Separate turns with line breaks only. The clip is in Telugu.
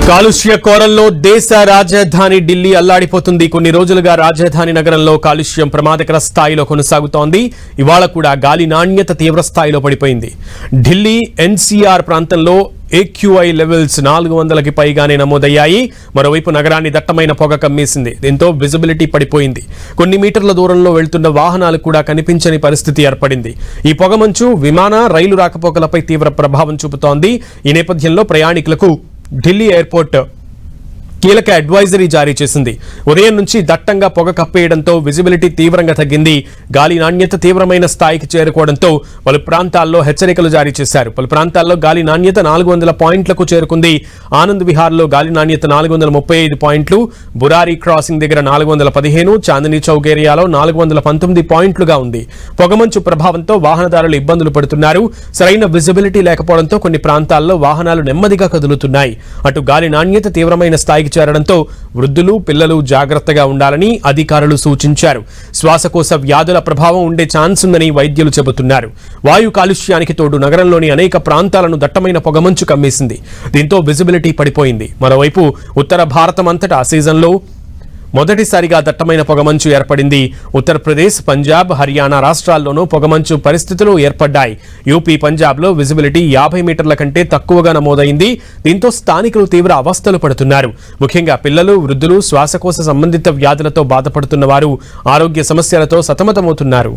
కాలుష్య కోరల్లో దేశ రాజధాని ఢిల్లీ అల్లాడిపోతుంది. కొన్ని రోజులుగా రాజధాని నగరంలో కాలుష్యం ప్రమాదకర స్థాయిలో కొనసాగుతోంది. ఇవాళ కూడా గాలి నాణ్యత తీవ్ర స్థాయిలో పడిపోయింది. ఢిల్లీ ఎన్సీఆర్ ప్రాంతంలో AQI లెవెల్స్ 400కి పైగానే నమోదయ్యాయి. మరోవైపు నగరాన్ని దట్టమైన పొగ కమ్మేసింది. దీంతో విజిబిలిటీ పడిపోయింది. కొన్ని మీటర్ల దూరంలో వెళ్తున్న వాహనాలు కూడా కనిపించని పరిస్థితి ఏర్పడింది. ఈ పొగమంచు విమాన రైలు రాకపోకలపై తీవ్ర ప్రభావం చూపుతోంది. ఈ నేపథ్యంలో ప్రయాణికులకు ఢిల్లీ ఎయిర్పోర్ట్ కీలక అడ్వైజరీ జారీ చేసింది. ఉదయం నుంచి దట్టంగా పొగ కప్పేయడంతో విజిబిలిటీ తీవ్రంగా తగ్గింది. గాలి నాణ్యత తీవ్రమైన స్థాయికి చేరుకోవడంతో పలు ప్రాంతాల్లో హెచ్చరికలు జారీ చేశారు. పలు ప్రాంతాల్లో గాలి నాణ్యత 400 పాయింట్లకు చేరుకుంది. ఆనంద్ విహార్లో గాలి నాణ్యత 435 పాయింట్లు, బురారీ క్రాసింగ్ దగ్గర 415, చాందనీ చౌక్ ఏరియాలో 419 పాయింట్లుగా ఉంది. పొగమంచు ప్రభావంతో వాహనదారులు ఇబ్బందులు పడుతున్నారు. సరైన విజిబిలిటీ లేకపోవడంతో కొన్ని ప్రాంతాల్లో వాహనాలు నెమ్మదిగా కదులుతున్నాయి. అటు గాలి నాణ్యత తీవ్రమైన స్థాయికి చేరడంతో వృద్ధులు, పిల్లలు జాగ్రత్తగా ఉండాలని అధికారులు సూచించారు. శ్వాసకోశ వ్యాధుల ప్రభావం ఉండే ఛాన్స్ ఉందని వైద్యులు చెబుతున్నారు. వాయు కాలుష్యానికి తోడు నగరంలోని అనేక ప్రాంతాలను దట్టమైన పొగమంచు కమ్మేసింది. దీంతో విజిబిలిటీ పడిపోయింది. మరోవైపు ఉత్తర భారతం అంతటా సీజన్లో మొదటిసారిగా దట్టమైన పొగమంచు ఏర్పడింది. ఉత్తరప్రదేశ్, పంజాబ్, హర్యానా రాష్ట్రాల్లోనూ పొగమంచు పరిస్థితులు ఏర్పడ్డాయి. యూపీ, పంజాబ్లో విజిబిలిటీ 50 మీటర్ల కంటే తక్కువగా నమోదైంది. దీంతో స్థానికులు తీవ్ర అవస్థలు పడుతున్నారు. ముఖ్యంగా పిల్లలు, వృద్ధులు, శ్వాసకోశ సంబంధిత వ్యాధులతో బాధపడుతున్న వారు ఆరోగ్య సమస్యలతో సతమతమవుతున్నారు.